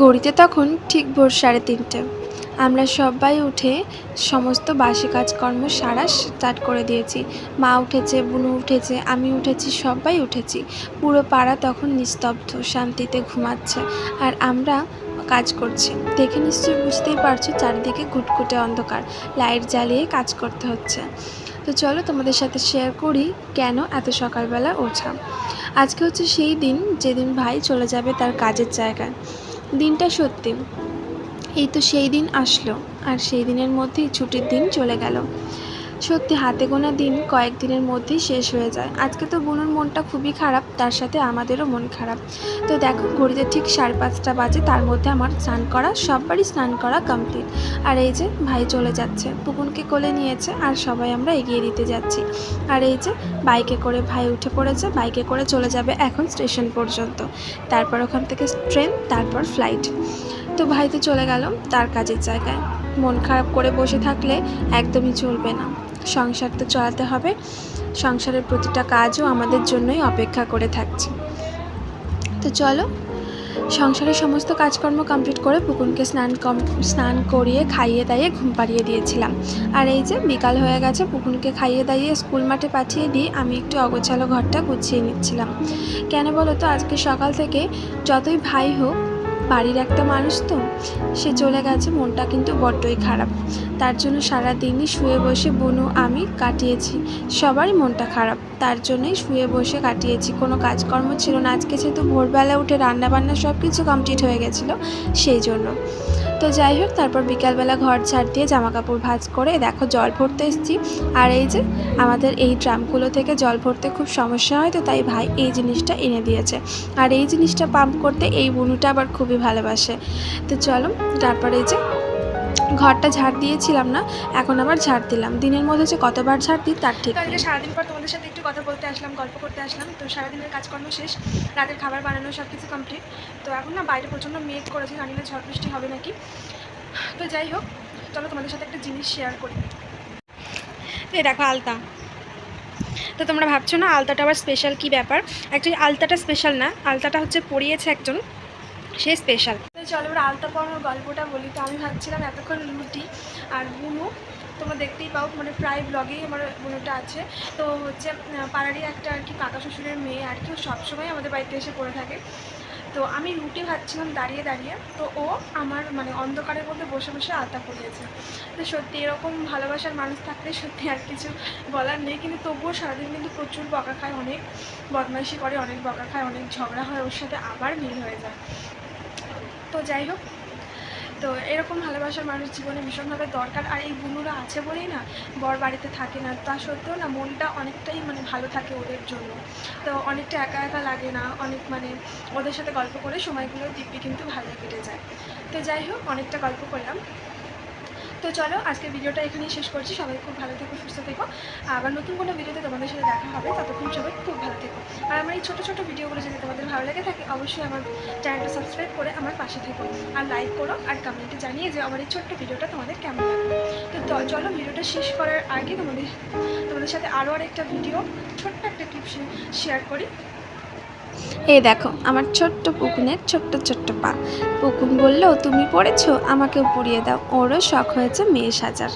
ঘড়িতে তখন ঠিক ভোর 3:30। আমরা সবাই উঠে সমস্ত বাসি কাজকর্ম সারা স্টার্ট করে দিয়েছি। মা উঠেছে, বুনু উঠেছে, আমি উঠেছি, সবাই উঠেছি। পুরো পাড়া তখন নিস্তব্ধ, শান্তিতে ঘুমাচ্ছে, আর আমরা কাজ করছি। দেখে নিশ্চয়ই বুঝতেই পারছো চারিদিকে ঘুটঘুটে অন্ধকার, লাইট জ্বালিয়ে কাজ করতে হচ্ছে। তো চলো তোমাদের সাথে শেয়ার করি কেন এত সকালবেলা ওঠা। আজকে হচ্ছে সেই দিন যেদিন ভাই চলে যাবে তার কাজের জায়গায়। দিনটা সত্যি এই তো সেই দিন আসলো, আর সেই দিনের মধ্যেই ছুটির দিন চলে গেল। সত্যি হাতে গোনা দিন কয়েকদিনের মধ্যেই শেষ হয়ে যায়। আজকে তো বুনুর মনটা খুবই খারাপ, তার সাথে আমাদেরও মন খারাপ। তো দেখো ঘড়িতে ঠিক 5:30 বাজে, তার মধ্যে আমার স্নান করা, সববারই স্নান করা কমপ্লিট। আর এই যে ভাই চলে যাচ্ছে, পুকুনকে কোলে নিয়েছে, আর সবাই আমরা এগিয়ে দিতে যাচ্ছি। আর এই যে বাইকে করে ভাই উঠে পড়েছে, বাইকে করে চলে যাবে এখন স্টেশন পর্যন্ত, তারপর ওখান থেকে ট্রেন, তারপর ফ্লাইট। তো ভাই তো চলে গেল তার কাজের জায়গায়। মন খারাপ করে বসে থাকলে একদমই চলবে না, সংসার তো চালাতে হবে। সংসারের প্রতিটা কাজও আমাদের জন্যই অপেক্ষা করে থাকছে। তো চলো, সংসারের সমস্ত কাজকর্ম কমপ্লিট করে পুকুনকে স্নান করিয়ে খাইয়ে দাইয়ে ঘুম পাড়িয়ে দিয়েছিলাম। আর এই যে বিকাল হয়ে গেছে, পুকুনকে খাইয়ে দাইয়ে স্কুল মাঠে পাঠিয়ে দিয়ে আমি একটু অগোছালো ঘরটা গুছিয়ে নিচ্ছিলাম। কেন বলো তো, আজকে সকাল থেকে যতই ভাই হোক, বাড়ির একটা মানুষ তো, সে চলে গেছে, মনটা কিন্তু বড্ডই খারাপ। তার জন্য সারাদিনই শুয়ে বসে বুনু আমি কাটিয়েছি, সবারই মনটা খারাপ, তার জন্যই শুয়ে বসে কাটিয়েছি। কোনো কাজকর্ম ছিল না আজকে, যেহেতু ভোরবেলা উঠে রান্নাবান্না সব কিছু কমপ্লিট হয়ে গেছিলো সেই জন্য। তো যাই হোক, তারপর বিকালবেলা ঘর ঝাড় দিয়ে জামা কাপড় ভাঁজ করে দেখো জল ভরতে এসেছি। আর এই যে আমাদের এই ড্রামগুলো থেকে জল ভরতে খুব সমস্যা হয়, তো তাই ভাই এই জিনিসটা এনে দিয়েছে। আর এই জিনিসটা পাম্প করতে এই বুনুটা আবার খুবই ভালোবাসে। তো চলো, তারপরে এই যে ঘরটা ঝাড় দিয়েছিলাম না, এখন আবার ঝাড় দিলাম। দিনের মধ্যে যে কতবার ঝাড় দিই তার ঠিক নেই। সারাদিন পর তোমাদের সাথে একটু কথা বলতে আসলাম, গল্প করতে আসলাম। তো সারাদিনের কাজকর্ম শেষ, রাতের খাবার বানানো সব কিছু কমপ্লিট। তো এখন না বাইরে প্রচণ্ড মেঘ করেছে, জানি না ঝড় বৃষ্টি হবে নাকি। তো যাই হোক, চলো তোমাদের সাথে একটা জিনিস শেয়ার করি। এই দেখো আলতা। তো তোমরা ভাবছো না আলতাটা আবার স্পেশাল কী ব্যাপার? অ্যাকচুয়ালি আলতাটা স্পেশাল না, আলতাটা হচ্ছে পরিয়েছে একজন, সে স্পেশাল। তো চলো এবার আলতা পরানোর গল্পটা বলি। তো আমি ভাবছিলাম এতক্ষণ লুটি আর বুনু, তোমরা দেখতেই পাও, মানে প্রায় ব্লগেই আমার বুনুটা আছে। তো হচ্ছে পাড়ারই একটা আর কি কাকা শ্বশুরের মেয়ে আর কি, ও সবসময় আমাদের বাড়িতে এসে পড়ে থাকে। তো আমি রুটি ভাজছিলাম দাঁড়িয়ে দাঁড়িয়ে, তো ও আমার মানে অন্ধকারের মধ্যে বসে বসে আলতা পরিয়েছে। তো সত্যি এরকম ভালোবাসার মানুষ থাকলে সত্যি আর কিছু বলার নেই। কিন্তু তবুও সারাদিন কিন্তু প্রচুর বকা খায়, অনেক বদমাইশি করে, অনেক বকা খায়, অনেক ঝগড়া হয়, ওর সাথে আবার মিল হয়ে যায়। তো যাই হোক, তো এরকম ভালোবাসার মানুষ জীবনে ভীষণভাবে দরকার। আর এই বুনুরা আছে বলেই না বর বাড়িতে থাকে না, তা সত্ত্বেও না মনটা অনেকটাই মানে ভালো থাকে ওদের জন্য। তো অনেকটা একা একা লাগে না, অনেক মানে ওদের সাথে গল্প করে সময়গুলো দিব্যি কিন্তু ভালোই কেটে যায়। তো যাই হোক, অনেকটা গল্প করলাম। তো চলো আজকের ভিডিওটা এখানেই শেষ করছি। সবাই খুব ভালো থেকো, সুস্থ থেকো। আবার নতুন কোনো ভিডিওতে তোমাদের সাথে দেখা হবে, ততক্ষণ সবাই খুব ভালো থেকো। আর আমার এই ছোটো ছোটো ভিডিওগুলো যদি তোমাদের ভালো লেগে থাকে, অবশ্যই আমার চ্যানেলটা সাবস্ক্রাইব করে আমার পাশে থেকো, আর লাইক করো, আর কমেন্টে জানিয়ে যে আমার এই ছোট্ট ভিডিওটা তোমাদের কেমন লাগবে। তো চলো ভিডিওটা শেষ করার আগে তোমাদের সাথে আরও আরেকটা ভিডিও, ছোট্ট একটা ক্লিপ শেয়ার করি। এই দেখো আমার ছোট্ট পুকুনের ছোট্ট ছোট্ট পা। পুকুন বলল তুমি পড়েছো, আমাকেও পরিয়ে দাও, ওরও শখ হয়েছে মেয়ে সাজার।